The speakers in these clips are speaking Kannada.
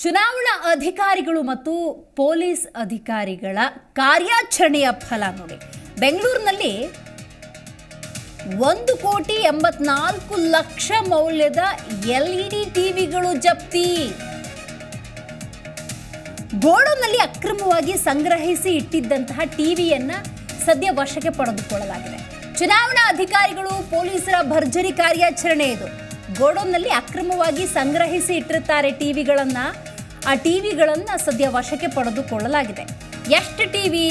ಚುನಾವಣಾ ಅಧಿಕಾರಿಗಳು ಮತ್ತು ಪೊಲೀಸ್ ಅಧಿಕಾರಿಗಳ ಕಾರ್ಯಾಚರಣೆಯ ಫಲ ನೋಡಿ. ಬೆಂಗಳೂರಿನಲ್ಲಿ 1,84,00,000 ಮೌಲ್ಯದ LED ಟಿವಿಗಳು ಜಪ್ತಿ. ಗೋಡೌನ್ನಲ್ಲಿ ಅಕ್ರಮವಾಗಿ ಸಂಗ್ರಹಿಸಿ ಇಟ್ಟಿದ್ದಂತಹ ಟಿವಿಯನ್ನ ಸದ್ಯ ವಶಕ್ಕೆ ಪಡೆದುಕೊಳ್ಳಲಾಗಿದೆ. ಚುನಾವಣಾ ಅಧಿಕಾರಿಗಳು ಪೊಲೀಸರ ಭರ್ಜರಿ ಕಾರ್ಯಾಚರಣೆ ಇದು. ಗೋಡೌನ್ನಲ್ಲಿ ಅಕ್ರಮವಾಗಿ ಸಂಗ್ರಹಿಸಿ ಇಟ್ಟಿರ್ತಾರೆ ಟಿವಿಗಳನ್ನ. ಆ ಟಿವಿಗಳನ್ನ ಸದ್ಯ ವಶಕ್ಕೆ ಪಡೆದುಕೊಳ್ಳಲಾಗಿದೆ. ಎಷ್ಟು ಟಿವಿ?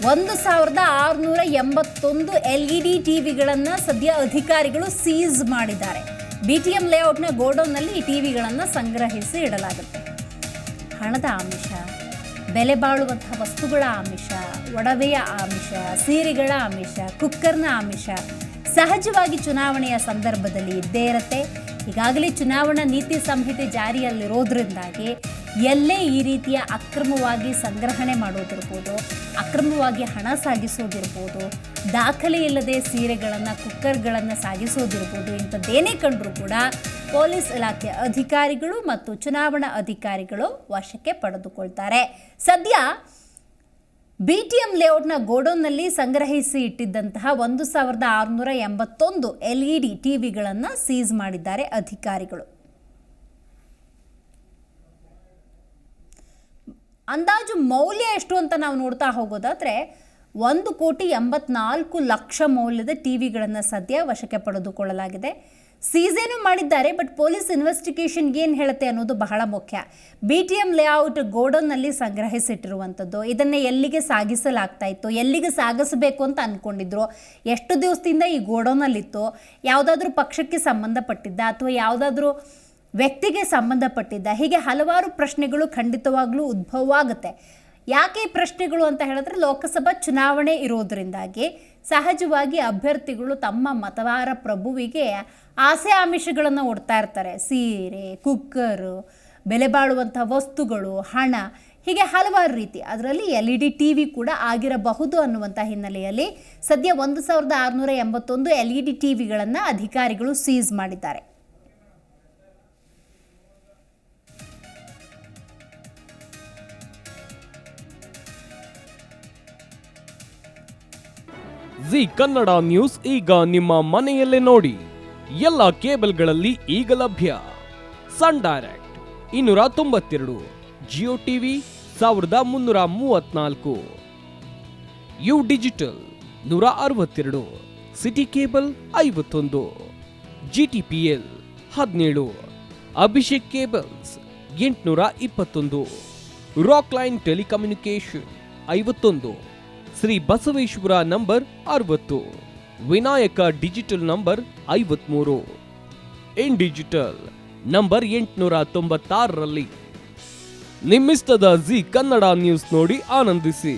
1,681 LED ಟಿವಿಗಳನ್ನ ಸದ್ಯ ಅಧಿಕಾರಿಗಳು ಸೀಸ್ ಮಾಡಿದ್ದಾರೆ. BTM ಲೇಔಟ್ನ ಗೋಡೌನ್ನಲ್ಲಿ ಈ ಟಿವಿಗಳನ್ನ ಸಂಗ್ರಹಿಸಿ ಇಡಲಾಗುತ್ತೆ. ಹಣದ ಆಮಿಷ, ಬೆಲೆ ಬಾಳುವಂತಹ ವಸ್ತುಗಳ ಆಮಿಷ, ಒಡವೆಯ ಆಮಿಷ, ಸೀರೆಗಳ ಆಮಿಷ, ಕುಕ್ಕರ್ನ ಆಮಿಷ ಸಹಜವಾಗಿ ಚುನಾವಣೆಯ ಸಂದರ್ಭದಲ್ಲಿ ಇದ್ದೇ ಇರುತ್ತೆ. ಈಗಾಗಲೇ ಚುನಾವಣಾ ನೀತಿ ಸಂಹಿತೆ ಜಾರಿಯಲ್ಲಿರೋದ್ರಿಂದಾಗಿ ಎಲ್ಲೇ ಈ ರೀತಿಯ ಅಕ್ರಮವಾಗಿ ಸಂಗ್ರಹಣೆ ಮಾಡೋದಿರ್ಬೋದು, ಅಕ್ರಮವಾಗಿ ಹಣ ಸಾಗಿಸೋದಿರ್ಬೋದು, ದಾಖಲೆ ಇಲ್ಲದೆ ಸೀರೆಗಳನ್ನು, ಕುಕ್ಕರ್ಗಳನ್ನು ಸಾಗಿಸೋದಿರ್ಬೋದು, ಇಂಥದ್ದೇನೇ ಕಂಡರೂ ಕೂಡ ಪೊಲೀಸ್ ಇಲಾಖೆ ಅಧಿಕಾರಿಗಳು ಮತ್ತು ಚುನಾವಣಾ ಅಧಿಕಾರಿಗಳು ವಶಕ್ಕೆ ಪಡೆದುಕೊಳ್ತಾರೆ. ಸದ್ಯ BTM ಲೇಔಟ್ನ ಗೋಡೌನ್ನಲ್ಲಿ ಸಂಗ್ರಹಿಸಿ ಇಟ್ಟಿದ್ದಂತಹ 1,681 LED ಟಿವಿಗಳನ್ನು ಸೀಸ್ ಮಾಡಿದ್ದಾರೆ ಅಧಿಕಾರಿಗಳು. ಅಂದಾಜು ಮೌಲ್ಯ ಎಷ್ಟು ಅಂತ ನಾವು ನೋಡ್ತಾ ಹೋಗೋದಾದ್ರೆ 1,84,00,000 ಮೌಲ್ಯದ ಟಿವಿಗಳನ್ನು ಸದ್ಯ ವಶಕ್ಕೆ ಪಡೆದುಕೊಳ್ಳಲಾಗಿದೆ. ಸೀಸೇನು ಮಾಡಿದ್ದಾರೆ. ಬಟ್ ಪೊಲೀಸ್ ಇನ್ವೆಸ್ಟಿಗೇಷನ್ಗೆ ಏನು ಹೇಳುತ್ತೆ ಅನ್ನೋದು ಬಹಳ ಮುಖ್ಯ. BTM ಲೇಔಟ್ ಗೋಡೌನ್ನಲ್ಲಿ ಸಂಗ್ರಹಿಸಿಟ್ಟಿರುವಂಥದ್ದು, ಇದನ್ನು ಎಲ್ಲಿಗೆ ಸಾಗಿಸಲಾಗ್ತಾ ಇತ್ತು, ಎಲ್ಲಿಗೆ ಸಾಗಿಸಬೇಕು ಅಂತ ಅಂದ್ಕೊಂಡಿದ್ರು, ಎಷ್ಟು ದಿವಸದಿಂದ ಈ ಗೋಡೌನಲ್ಲಿತ್ತು, ಯಾವುದಾದ್ರೂ ಪಕ್ಷಕ್ಕೆ ಸಂಬಂಧಪಟ್ಟಿದ್ದ ಅಥವಾ ಯಾವುದಾದ್ರೂ ವ್ಯಕ್ತಿಗೆ ಸಂಬಂಧಪಟ್ಟಿದ್ದ, ಹೀಗೆ ಹಲವಾರು ಪ್ರಶ್ನೆಗಳು ಖಂಡಿತವಾಗ್ಲೂ ಉದ್ಭವವಾಗುತ್ತೆ. ಯಾಕೆ ಈ ಪ್ರಶ್ನೆಗಳು ಅಂತ ಹೇಳಿದ್ರೆ, ಲೋಕಸಭಾ ಚುನಾವಣೆ ಇರೋದ್ರಿಂದಾಗಿ ಸಹಜವಾಗಿ ಅಭ್ಯರ್ಥಿಗಳು ತಮ್ಮ ಮತದಾರ ಪ್ರಭುವಿಗೆ ಆಸೆ ಆಮಿಷಗಳನ್ನು ಒಡ್ತಾ ಇರ್ತಾರೆ. ಸೀರೆ, ಕುಕ್ಕರು, ಬೆಲೆ ಬಾಳುವಂಥ ವಸ್ತುಗಳು, ಹಣ, ಹೀಗೆ ಹಲವಾರು ರೀತಿ. ಅದರಲ್ಲಿ LED ಟಿವಿ ಕೂಡ ಆಗಿರಬಹುದು ಅನ್ನುವಂಥ ಹಿನ್ನೆಲೆಯಲ್ಲಿ ಸದ್ಯ 1,681 LED ಟಿವಿಗಳನ್ನು ಅಧಿಕಾರಿಗಳು ಸೀಸ್ ಮಾಡಿದ್ದಾರೆ. ಜಿ ಕನ್ನಡ ನ್ಯೂಸ್ ಈಗ ನಿಮ್ಮ ಮನೆಯಲ್ಲೇ ನೋಡಿ. ಎಲ್ಲ ಕೇಬಲ್ಗಳಲ್ಲಿ ಈಗ ಲಭ್ಯ. Sun Direct 292, Jio TV 1334, U digital 162, Siti cable 51, GTPL 17, Abhishek cables 821, rock line telecommunication 51, Shri Basaveshwara number 60, Vinayaka digital number 53, in digital number 896ರಲ್ಲಿ. ನಿಮ್ಮಿಷ್ಟದ ಜಿ ಕನ್ನಡ ನ್ಯೂಸ್ ನೋಡಿ ಆನಂದಿಸಿ.